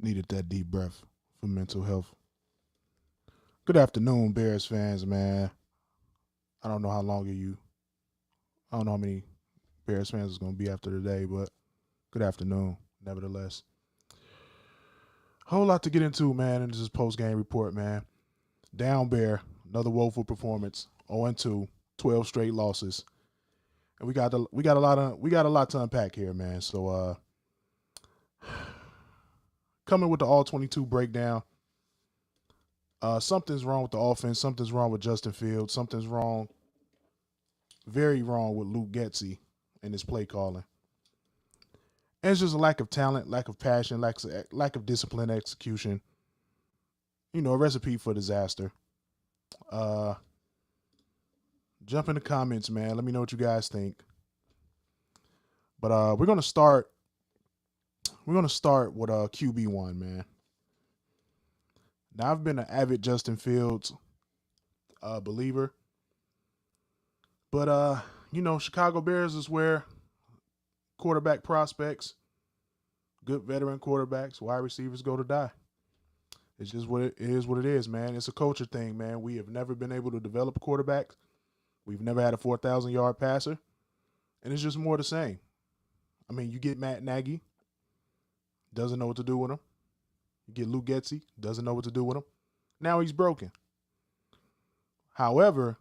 Needed that deep breath for mental health. Good afternoon, Bears fans, man. I don't know how long are you. I don't know how many Bears fans is going to be after today, but good afternoon, nevertheless. Whole lot to get into, man, in this post game report, man. Down Bear, another woeful performance, 0-2, 12 straight losses, and we got a lot to unpack here, man. So, coming with the all 22 breakdown. Something's wrong with the offense. Something's wrong with Justin Fields. Something's wrong, very wrong with Luke Getsy and his play calling. And it's just a lack of talent, lack of passion, lack of discipline, execution. A recipe for disaster. Uh, jump in the comments, man. Let me know what you guys think. But we're gonna start. We're gonna start with QB1, man. Now I've been an avid Justin Fields believer, but Chicago Bears is where quarterback prospects, good veteran quarterbacks, wide receivers go to die. It's just what it is. What it is, man. It's a culture thing, man. We have never been able to develop quarterbacks. We've never had a 4,000-yard passer, and it's just more of the same. I mean, you get Matt Nagy, doesn't know what to do with him. You get Luke Getsy, doesn't know what to do with him. Now he's broken. However,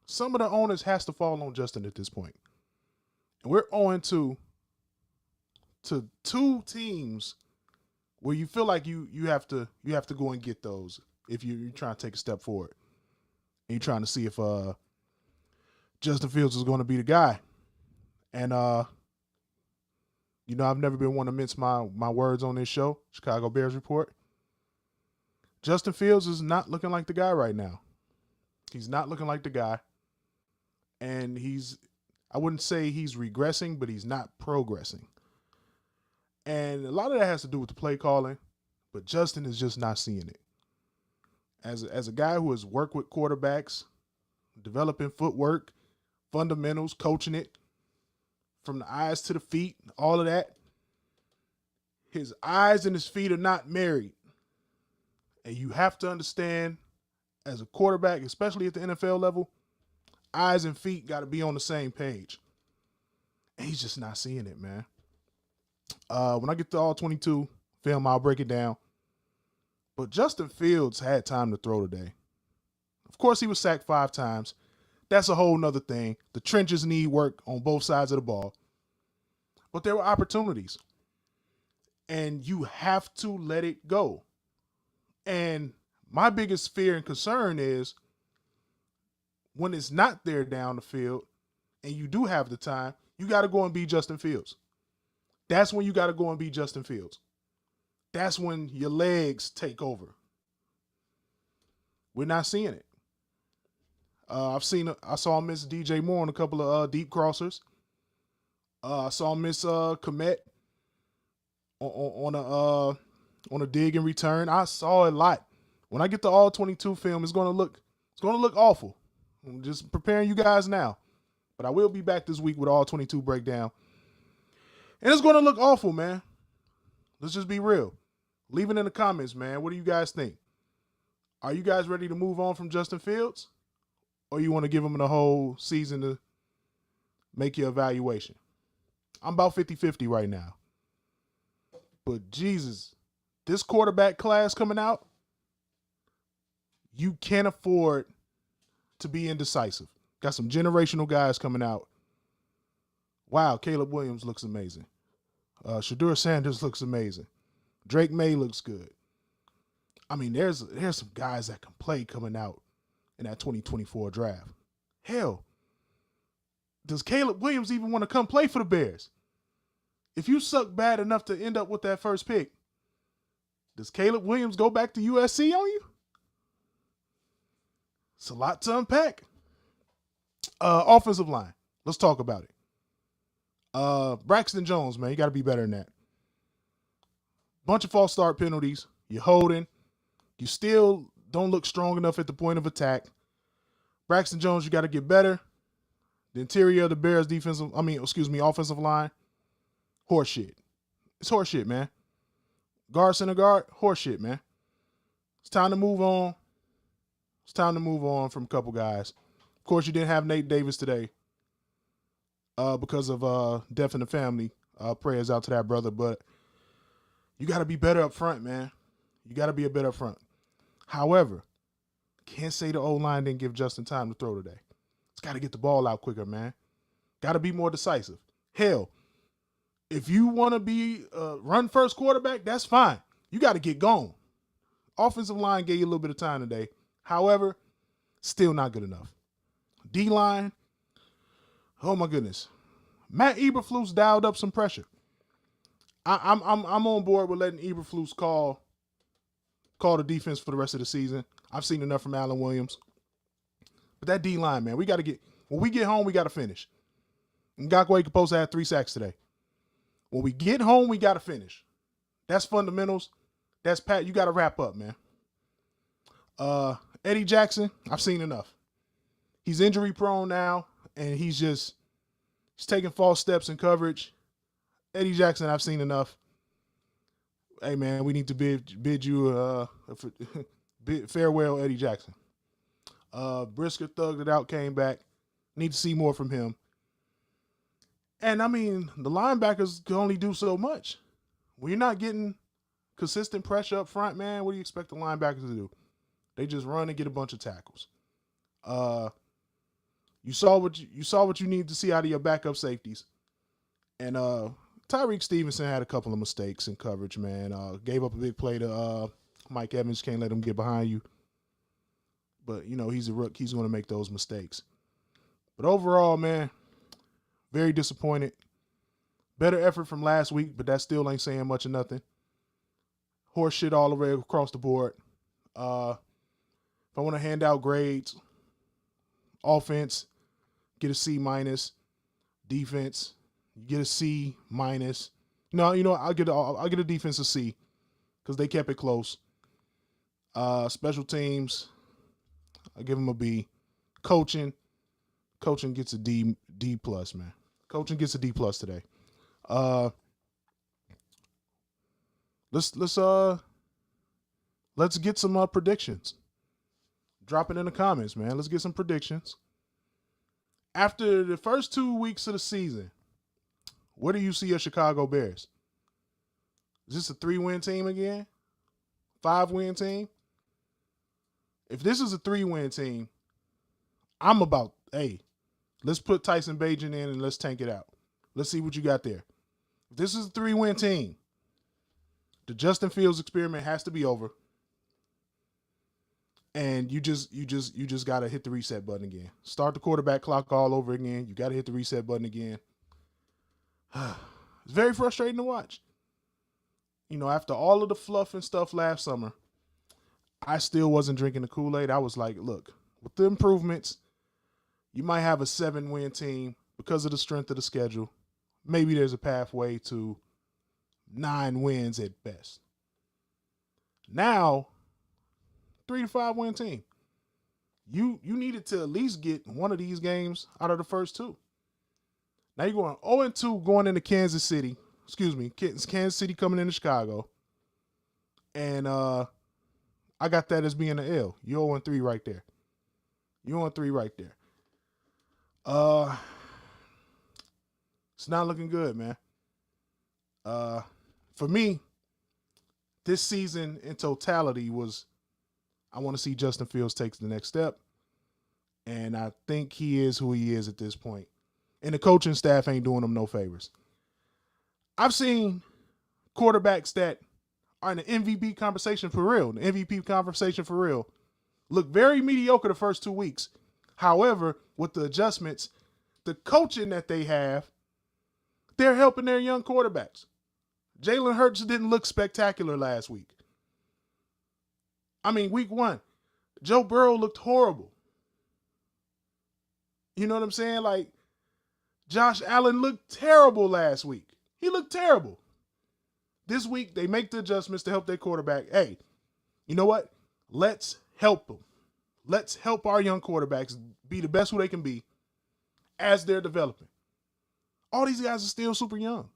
some of the onus has to fall on Justin at this point. And we're 0-2 to two teams where you feel like you have to go and get those if you're trying to take a step forward. And you're trying to see if Justin Fields is going to be the guy. And I've never been one to mince my words on this show, Chicago Bears Report. Justin Fields is not looking like the guy right now. He's not looking like the guy. And I wouldn't say he's regressing, but he's not progressing. And a lot of that has to do with the play calling, but Justin is just not seeing it. As a guy who has worked with quarterbacks, developing footwork, fundamentals, coaching it, from the eyes to the feet, all of that, his eyes and his feet are not married. And you have to understand, as a quarterback, especially at the NFL level, eyes and feet got to be on the same page. And he's just not seeing it, man. When I get to all 22 film, I'll break it down. But Justin Fields had time to throw today. Of course, he was sacked 5 times. That's a whole nother thing. The trenches need work on both sides of the ball. But there were opportunities. And you have to let it go. And my biggest fear and concern is when it's not there down the field and you do have the time, you got to go and be Justin Fields. That's when you got to go and be Justin Fields. That's when your legs take over. We're not seeing it. I saw Miss DJ Moore on a couple of deep crossers. I saw Miss Komet on a dig and return. I saw a lot. When I get the all 22 film, it's gonna look awful. I'm just preparing you guys now. But I will be back this week with all 22 breakdown. And it's gonna look awful, man. Let's just be real. Leave it in the comments, man. What do you guys think? Are you guys ready to move on from Justin Fields? Or you want to give him the whole season to make your evaluation? I'm about 50-50 right now. But Jesus, this quarterback class coming out, you can't afford to be indecisive. Got some generational guys coming out. Wow, Caleb Williams looks amazing. Shedeur Sanders looks amazing. Drake May looks good. I mean, there's some guys that can play coming out in that 2024 draft. Hell, does Caleb Williams even want to come play for the Bears? If you suck bad enough to end up with that first pick, does Caleb Williams go back to USC on you? It's a lot to unpack. Offensive line. Let's talk about it. Braxton Jones, man, you got to be better than that. Bunch of false start penalties. You're holding. You still don't look strong enough at the point of attack. Braxton Jones, you got to get better. The interior of the Bears offensive line, horseshit. It's horseshit, man. Guard, center guard, horseshit, man. It's time to move on. It's time to move on from a couple guys. Of course, you didn't have Nate Davis today because of death in the family. Prayers out to that brother, but you got to be better up front, man. You got to be a better up front. However, can't say the O-line didn't give Justin time to throw today. It's got to get the ball out quicker, man. Got to be more decisive. Hell, if you want to be a run-first quarterback, that's fine. You got to get going. Offensive line gave you a little bit of time today. However, still not good enough. D-line, oh my goodness. Matt Eberflus dialed up some pressure. I'm on board with letting Eberflus call the defense for the rest of the season. I've seen enough from Allen Williams. But that D-line, man, when we get home, we got to finish. Ngakoue supposed to have 3 sacks today. When we get home, we got to finish. That's fundamentals. That's Pat. You got to wrap up, man. Eddie Jackson, I've seen enough. He's injury prone now, and he's taking false steps in coverage. Eddie Jackson, I've seen enough. Hey, man, we need to bid you farewell, Eddie Jackson. Brisker thugged it out, came back. Need to see more from him. And, I mean, the linebackers can only do so much. When you're not getting consistent pressure up front, man, what do you expect the linebackers to do? They just run and get a bunch of tackles. You saw what you need to see out of your backup safeties. And Tyreek Stevenson had a couple of mistakes in coverage, man. Gave up a big play to Mike Evans. Can't let him get behind you. But, you know, he's a rook. He's going to make those mistakes. But overall, man, very disappointed. Better effort from last week, but that still ain't saying much of nothing. Horse shit all the way across the board. If I want to hand out grades, offense, get a C minus. Defense, you get a C minus. No, you know, I'll get a defense a C because they kept it close. Special teams, I give them a B. Coaching gets a D plus, man. Coaching gets a D plus today. Let's get some predictions. Drop it in the comments, man. Let's get some predictions. After the first 2 weeks of the season, what do you see of Chicago Bears? Is this a 3-win team again? 5-win team? If this is a 3-win team, I'm about, hey, let's put Tyson Bagent in and let's tank it out. Let's see what you got there. If this is a 3-win team, the Justin Fields experiment has to be over. And you just got to hit the reset button again. Start the quarterback clock all over again. You got to hit the reset button again. It's very frustrating to watch. You know, after all of the fluff and stuff last summer, I still wasn't drinking the Kool-Aid. I was like, look, with the improvements, you might have a 7-win team because of the strength of the schedule. Maybe there's a pathway to 9 wins at best. Now, 3 to 5 win team. You needed to at least get one of these games out of the first 2. Now you're going 0-2 going into Kansas City. Excuse me, Kansas City coming into Chicago. And I got that as being an L. You're 0-3 right there. You're 0-3 right there. It's not looking good, man. For me, this season in totality was, I want to see Justin Fields take the next step. And I think he is who he is at this point. And the coaching staff ain't doing him no favors. I've seen quarterbacks that are in the MVP conversation for real, look very mediocre the first 2 weeks. However, with the adjustments, the coaching that they have, they're helping their young quarterbacks. Jalen Hurts didn't look spectacular last week. I mean, week 1, Joe Burrow looked horrible. You know what I'm saying? Like, Josh Allen looked terrible last week. He looked terrible. This week, they make the adjustments to help their quarterback. Hey, you know what? Let's help them. Let's help our young quarterbacks be the best who they can be as they're developing. All these guys are still super young.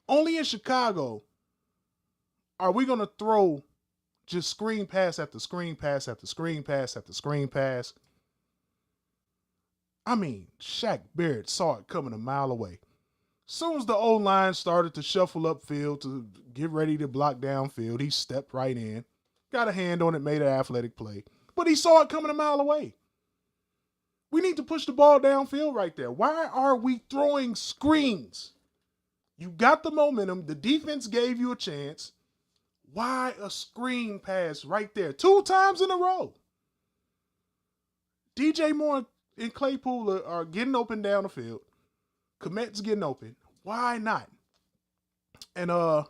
Only in Chicago are we going to throw just screen pass after screen pass after screen pass after screen pass? I mean, Shaq Barrett saw it coming a mile away. Soon as the O-line started to shuffle upfield to get ready to block downfield, he stepped right in, got a hand on it, made an athletic play. But he saw it coming a mile away. We need to push the ball downfield right there. Why are we throwing screens? You got the momentum. The defense gave you a chance. Why a screen pass right there? 2 times in a row. DJ Moore and Claypool are getting open down the field. Komet's getting open. Why not? And no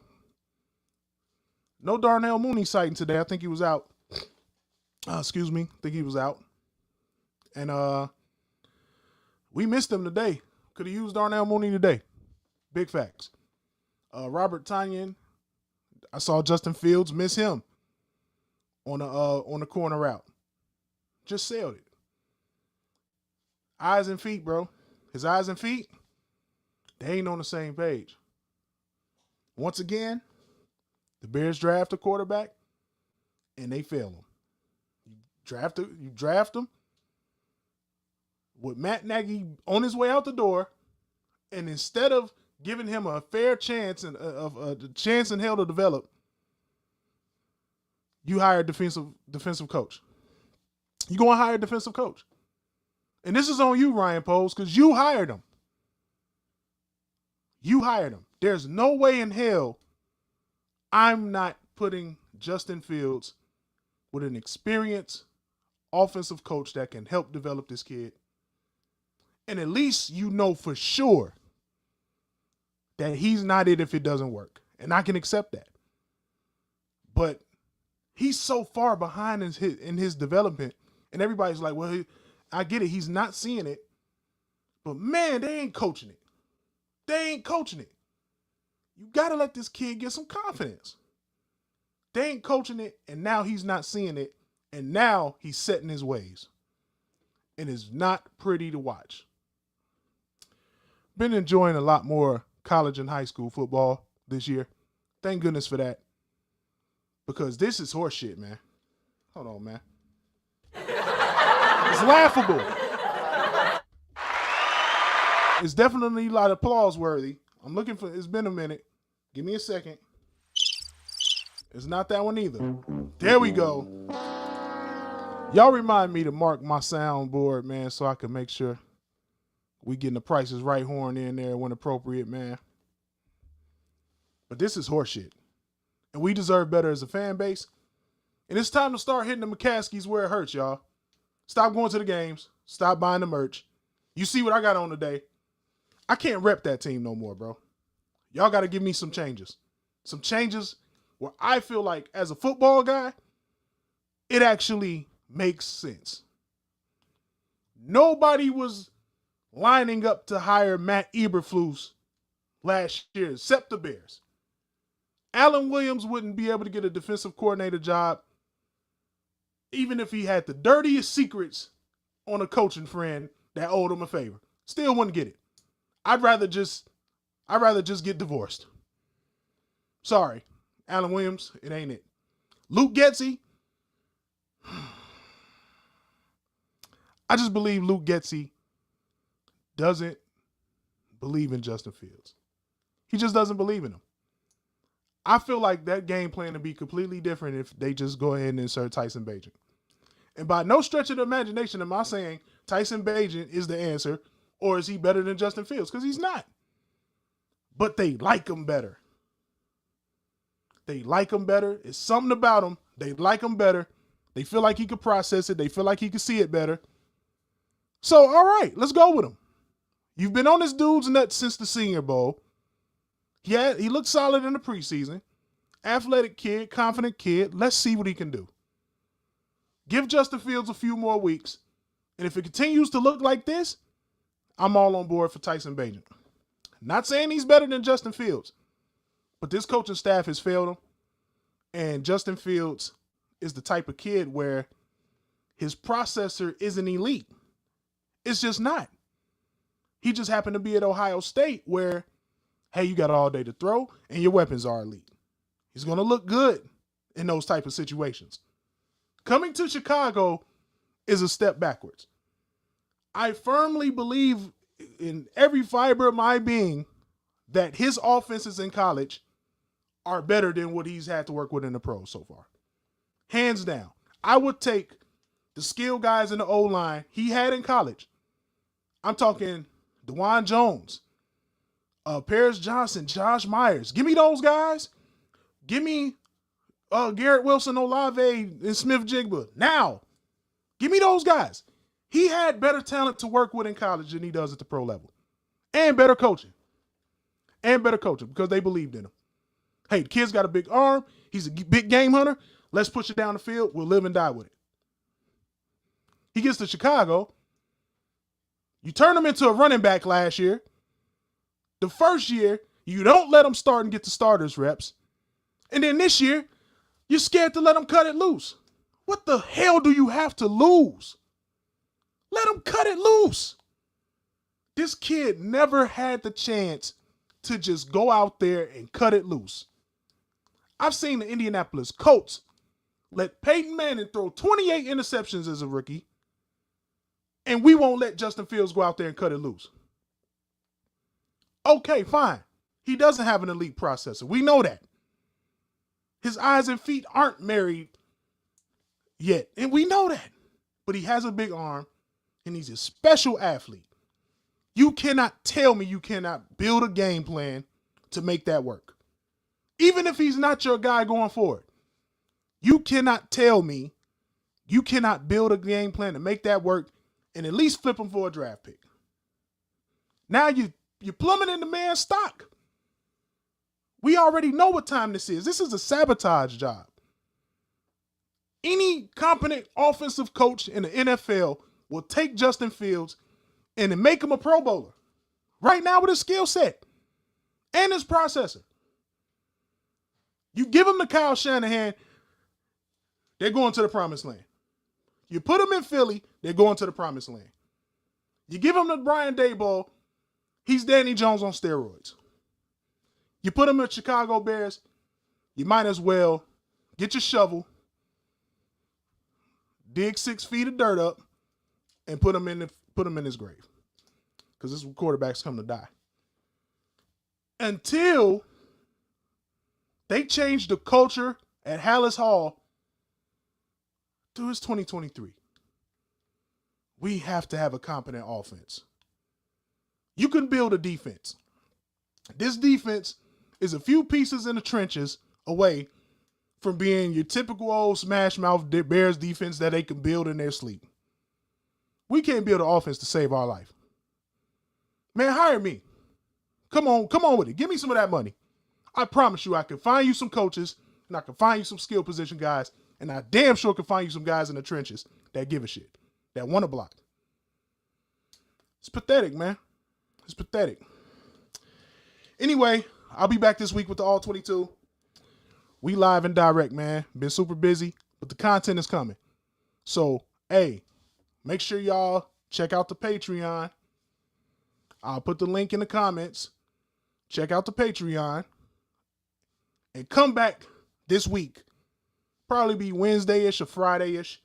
Darnell Mooney sighting today. I think he was out. I think he was out. And we missed him today. Could have used Darnell Mooney today. Big facts. Robert Tonyan, I saw Justin Fields miss him on the corner route. Just sailed it. Eyes and feet, bro. His eyes and feet, they ain't on the same page. Once again, the Bears draft a quarterback, and they fail him. You draft him with Matt Nagy on his way out the door, and instead of giving him a fair chance and a chance in hell to develop, you hire a defensive coach. You go and hire a defensive coach. And this is on you, Ryan Poles, because you hired him. You hired him. There's no way in hell I'm not putting Justin Fields with an experienced offensive coach that can help develop this kid. And at least you know for sure that he's not it if it doesn't work. And I can accept that. But he's so far behind in his development. And everybody's like, well, I get it. He's not seeing it. But, man, they ain't coaching it. They ain't coaching it. You got to let this kid get some confidence. They ain't coaching it, and now he's not seeing it, and now he's set in his ways. And it's not pretty to watch. Been enjoying a lot more college and high school football this year. Thank goodness for that. Because this is horse shit, man. Hold on, man. It's laughable. It's definitely a lot of applause worthy. I'm looking for, it's been a minute. Give me a second. It's not that one either. There we go. Y'all remind me to mark my soundboard, man, so I can make sure we getting the Prices Right horn in there when appropriate, man. But this is horseshit. And we deserve better as a fan base. And it's time to start hitting the McCaskies where it hurts, y'all. Stop going to the games. Stop buying the merch. You see what I got on today. I can't rep that team no more, bro. Y'all got to give me some changes. Some changes where I feel like, as a football guy, it actually makes sense. Nobody was lining up to hire Matt Eberflus last year, except the Bears. Alan Williams wouldn't be able to get a defensive coordinator job even if he had the dirtiest secrets on a coaching friend that owed him a favor. Still wouldn't get it. I'd rather just get divorced. Sorry, Alan Williams, it ain't it. Luke Getsy. I just believe Luke Getsy doesn't believe in Justin Fields. He just doesn't believe in him. I feel like that game plan to be completely different if they just go ahead and insert Tyson Bagent. And by no stretch of the imagination am I saying Tyson Bagent is the answer, or is he better than Justin Fields? Because he's not. But they like him better. They like him better. It's something about him. They like him better. They feel like he could process it. They feel like he could see it better. So, all right, let's go with him. You've been on this dude's nuts since the Senior Bowl. Yeah, he looked solid in the preseason. Athletic kid, confident kid. Let's see what he can do. Give Justin Fields a few more weeks. And if it continues to look like this, I'm all on board for Tyson Bagent. Not saying he's better than Justin Fields, but this coaching staff has failed him. And Justin Fields is the type of kid where his processor isn't elite. It's just not. He just happened to be at Ohio State where, hey, you got all day to throw and your weapons are elite. He's going to look good in those type of situations. Coming to Chicago is a step backwards. I firmly believe in every fiber of my being that his offenses in college are better than what he's had to work with in the pros so far. Hands down. I would take the skill guys in the O-line he had in college. I'm talking DeJuan Jones, Paris Johnson, Josh Myers. Give me those guys. Give me Garrett Wilson, Olave, and Smith-Jigba. Now, give me those guys. He had better talent to work with in college than he does at the pro level. And better coaching. Because they believed in him. Hey, the kid's got a big arm. He's a big game hunter. Let's push it down the field. We'll live and die with it. He gets to Chicago. You turn him into a running back last year. The first year, you don't let him start and get the starters reps. And then this year, you're scared to let him cut it loose. What the hell do you have to lose? Let him cut it loose. This kid never had the chance to just go out there and cut it loose. I've seen the Indianapolis Colts let Peyton Manning throw 28 interceptions as a rookie, and we won't let Justin Fields go out there and cut it loose. Okay, fine. He doesn't have an elite processor. We know that. His eyes and feet aren't married yet, and we know that. But he has a big arm, and he's a special athlete. You cannot tell me you cannot build a game plan to make that work. Even if he's not your guy going forward. You cannot tell me you cannot build a game plan to make that work and at least flip him for a draft pick. Now you're plummeting the man's stock. We already know what time this is. This is a sabotage job. Any competent offensive coach in the NFL will take Justin Fields and then make him a Pro Bowler. Right now with his skill set and his processor. You give him to Kyle Shanahan, they're going to the promised land. You put him in Philly, they're going to the promised land. You give him to Brian Daboll, he's Danny Jones on steroids. You put him in Chicago Bears, you might as well get your shovel, dig 6 feet of dirt up, and put him in his grave. Because this quarterback's come to die. Until they change the culture at Hallis Hall to his 2023. We have to have a competent offense. You can build a defense. This defense is a few pieces in the trenches away from being your typical old smash mouth Bears defense that they can build in their sleep. We can't build an offense to save our life. Man, hire me. Come on with it. Give me some of that money. I promise you I can find you some coaches and I can find you some skill position guys, and I damn sure can find you some guys in the trenches that give a shit, that want to block. It's pathetic, man. It's pathetic. Anyway, I'll be back this week with the All 22. We live and direct, man. Been super busy, but the content is coming. So, hey, make sure y'all check out the Patreon. I'll put the link in the comments. Check out the Patreon. And come back this week. Probably be Wednesday-ish or Friday-ish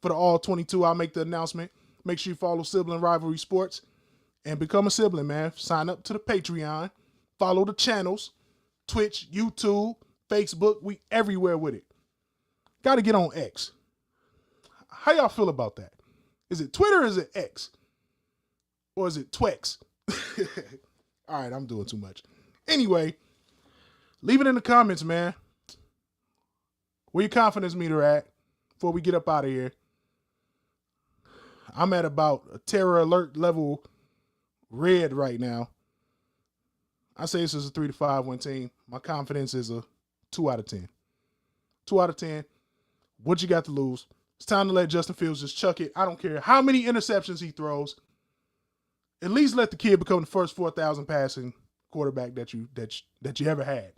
for the All 22. I'll make the announcement. Make sure you follow Sibling Rivalry Sports and become a sibling, man. Sign up to the Patreon. Follow the channels. Twitch, YouTube, Facebook. We everywhere with it. Got to get on X. How y'all feel about that? Is it Twitter or is it X? Or is it Twex? All right, I'm doing too much. Anyway, leave it in the comments, man. Where your confidence meter at before we get up out of here. I'm at about a terror alert level red right now. I say this is a 3 to 5 win team. My confidence is a 2 out of 10. 2 out of 10. What you got to lose? It's time to let Justin Fields just chuck it. I don't care how many interceptions he throws. At least let the kid become the first 4,000 passing quarterback that you ever had.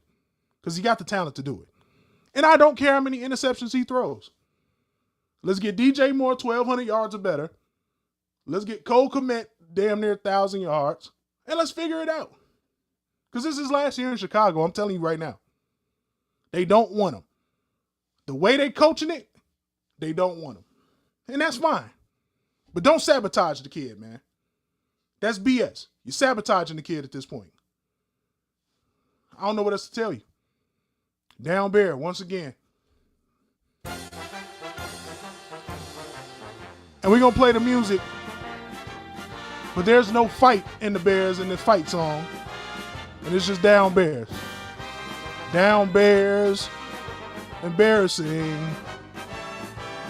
Because he got the talent to do it. And I don't care how many interceptions he throws. Let's get DJ Moore 1,200 yards or better. Let's get Cole Kmet damn near 1,000 yards. And let's figure it out. Because this is last year in Chicago. I'm telling you right now. They don't want him. The way they coaching it, they don't want him. And that's fine. But don't sabotage the kid, man. That's BS. You're sabotaging the kid at this point. I don't know what else to tell you. Down Bear, once again. And we're going to play the music. But there's no fight in the Bears in this fight song. And it's just Down Bears. Down Bears. Embarrassing.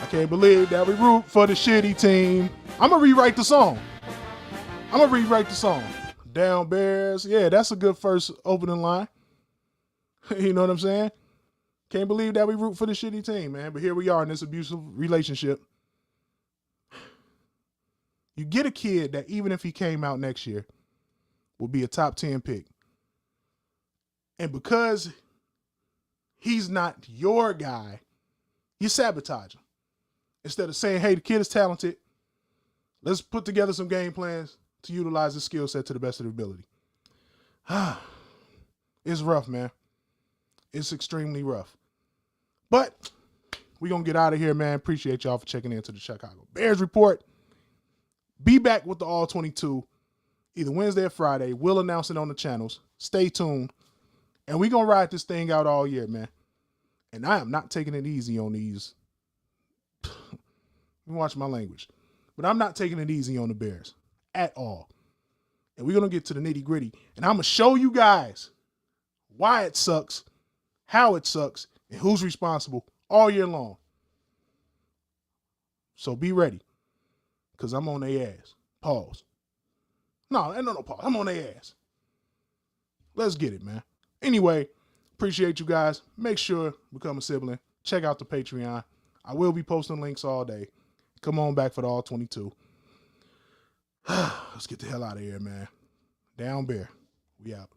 I can't believe that we root for the shitty team. I'm going to rewrite the song. Down Bears. Yeah, that's a good first opening line. You know what I'm saying? Can't believe that we root for the shitty team, man. But here we are in this abusive relationship. You get a kid that even if he came out next year, will be a top 10 pick. And because he's not your guy, you sabotage him. Instead of saying, hey, the kid is talented. Let's put together some game plans to utilize his skill set to the best of their ability. It's rough, man. It's extremely rough. But we're going to get out of here, man. Appreciate y'all for checking into the Chicago Bears Report. Be back with the All 22 either Wednesday or Friday. We'll announce it on the channels. Stay tuned. And we're going to ride this thing out all year, man. And I am not taking it easy on these. Watch my language. But I'm not taking it easy on the Bears at all. And we're going to get to the nitty gritty. And I'm going to show you guys why it sucks, how it sucks, and who's responsible all year long. So be ready. Because I'm on their ass. Pause. No, pause. I'm on their ass. Let's get it, man. Anyway, appreciate you guys. Make sure to become a sibling. Check out the Patreon. I will be posting links all day. Come on back for the All 22. Let's get the hell out of here, man. Down Bear. We out.